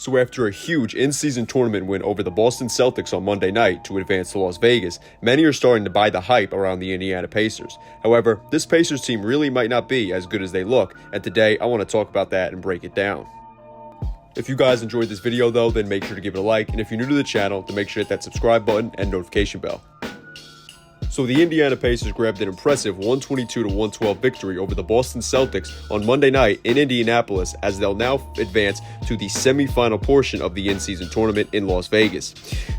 So after a huge in-season tournament win over the Boston Celtics on Monday night to advance to Las Vegas, many are starting to buy the hype around the Indiana Pacers. However, this Pacers team really might not be as good as they look, and today I want to talk about that and break it down. If you guys enjoyed this video though, then make sure to give it a like, and if you're new to the channel, then make sure to hit that subscribe button and notification bell. So the Indiana Pacers grabbed an impressive 122-112 victory over the Boston Celtics on Monday night in Indianapolis, as they'll now advance to the semifinal portion of the in-season tournament in Las Vegas.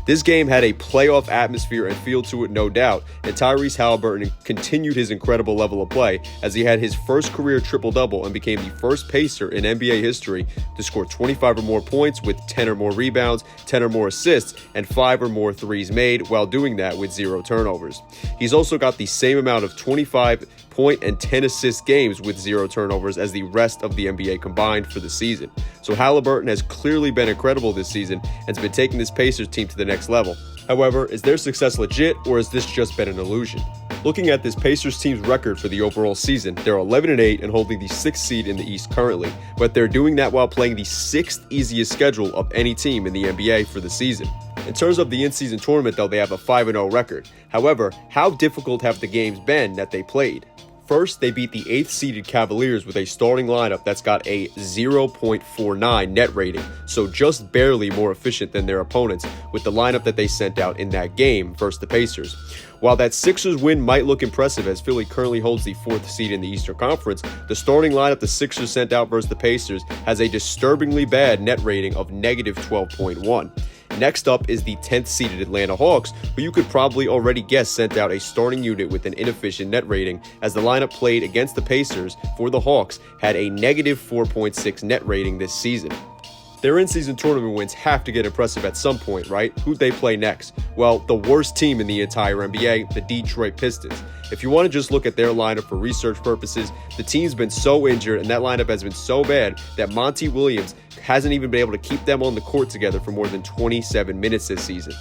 This game had a playoff atmosphere and feel to it, no doubt, and Tyrese Haliburton continued his incredible level of play as he had his first career triple-double and became the first Pacer in NBA history to score 25 or more points with 10 or more rebounds, 10 or more assists, and 5 or more threes made, while doing that with 0 turnovers. He's also got the same amount of 25-point and 10-assist games with 0 turnovers as the rest of the NBA combined for the season. So Haliburton has clearly been incredible this season and has been taking this Pacers team to the next level. However, is their success legit, or has this just been an illusion? Looking at this Pacers team's record for the overall season, they're 11-8 and holding the 6th seed in the East currently, but they're doing that while playing the 6th easiest schedule of any team in the NBA for the season. In terms of the in-season tournament though, they have a 5-0 record. However, how difficult have the games been that they played? First, they beat the 8th seeded Cavaliers with a starting lineup that's got a 0.49 net rating, so just barely more efficient than their opponents with the lineup that they sent out in that game versus the Pacers. While that Sixers win might look impressive as Philly currently holds the 4th seed in the Eastern Conference, the starting lineup the Sixers sent out versus the Pacers has a disturbingly bad net rating of negative 12.1. Next up is the 10th seeded Atlanta Hawks, who you could probably already guess sent out a starting unit with an inefficient net rating, as the lineup played against the Pacers for the Hawks had a negative 4.6 net rating this season. Their in-season tournament wins have to get impressive at some point, right? Who'd they play next? Well, the worst team in the entire NBA, the Detroit Pistons. If you want to just look at their lineup for research purposes, the team's been so injured and that lineup has been so bad that Monty Williams hasn't even been able to keep them on the court together for more than 27 minutes this season.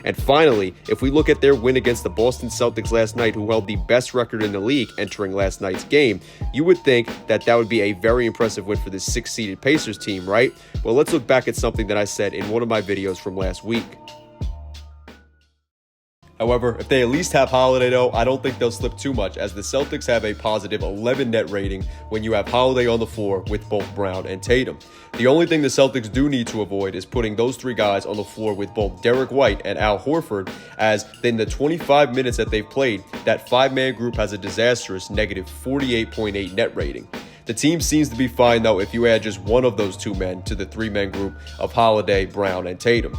And finally, if we look at their win against the Boston Celtics last night, who held the best record in the league entering last night's game, you would think that that would be a very impressive win for this 6th-seeded Pacers team, right? Well, let's look back at something that I said in one of my videos from last week. However, if they at least have Holiday though, I don't think they'll slip too much, as the Celtics have a positive 11 net rating when you have Holiday on the floor with both Brown and Tatum. The only thing the Celtics do need to avoid is putting those 3 guys on the floor with both Derek White and Al Horford, as in the 25 minutes that they've played, that 5-man group has a disastrous negative 48.8 net rating. The team seems to be fine though if you add just one of those 2 men to the 3-man group of Holiday, Brown, and Tatum.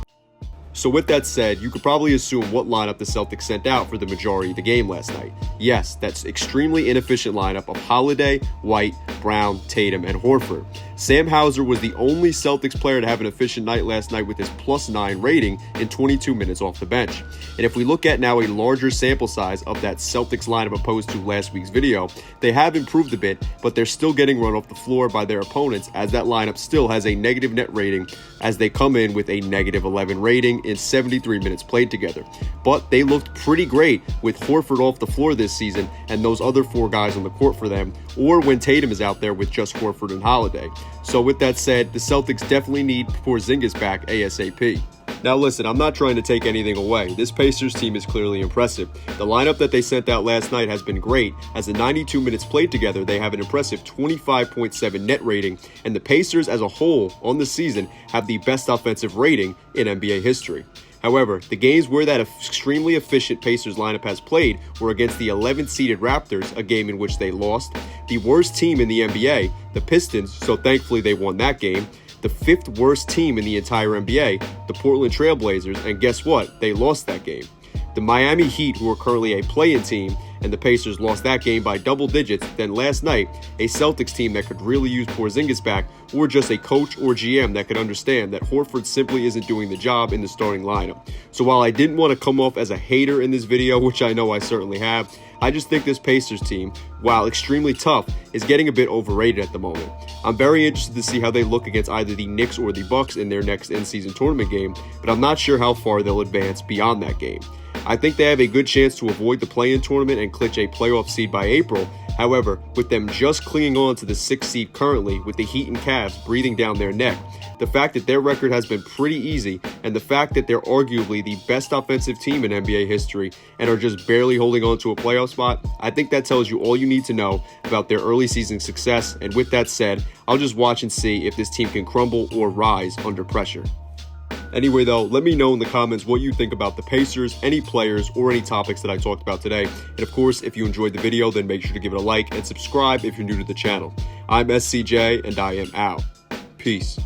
So with that said, you could probably assume what lineup the Celtics sent out for the majority of the game last night. Yes, that's extremely inefficient lineup of Holiday, White, Brown, Tatum, and Horford. Sam Hauser was the only Celtics player to have an efficient night last night with his +9 rating in 22 minutes off the bench. And if we look at now a larger sample size of that Celtics lineup opposed to last week's video, they have improved a bit, but they're still getting run off the floor by their opponents, as that lineup still has a negative net rating as they come in with a negative 11 rating in 73 minutes played together. But they looked pretty great with Horford off the floor this season and those other 4 guys on the court for them, or when Tatum is out there with just Horford and Holiday. So with that said, the Celtics definitely need Porzingis back ASAP. Now listen, I'm not trying to take anything away. This Pacers team is clearly impressive. The lineup that they sent out last night has been great, as in 92 minutes played together, they have an impressive 25.7 net rating, and the Pacers as a whole on the season have the best offensive rating in NBA history. However, the games where that extremely efficient Pacers lineup has played were against the 11th-seeded Raptors, a game in which they lost, the worst team in the NBA, the Pistons, so thankfully they won that game, the 5th worst team in the entire NBA, the Portland Trail Blazers, and guess what? They lost that game. The Miami Heat, who are currently a play-in team, and the Pacers lost that game by double digits. Then last night, a Celtics team that could really use Porzingis back, or just a coach or GM that could understand that Horford simply isn't doing the job in the starting lineup. So while I didn't want to come off as a hater in this video, which I know I certainly have, I just think this Pacers team, while extremely tough, is getting a bit overrated at the moment. I'm very interested to see how they look against either the Knicks or the Bucks in their next in-season tournament game, but I'm not sure how far they'll advance beyond that game. I think they have a good chance to avoid the play-in tournament and clinch a playoff seed by April, However, with them just clinging on to the 6th seed currently, with the Heat and Cavs breathing down their neck, the fact that their record has been pretty easy, and the fact that they're arguably the best offensive team in NBA history and are just barely holding on to a playoff spot, I think that tells you all you need to know about their early season success. And with that said, I'll just watch and see if this team can crumble or rise under pressure. Anyway though, let me know in the comments what you think about the Pacers, any players, or any topics that I talked about today. And of course, if you enjoyed the video, then make sure to give it a like and subscribe if you're new to the channel. I'm SCJ, and I am out. Peace.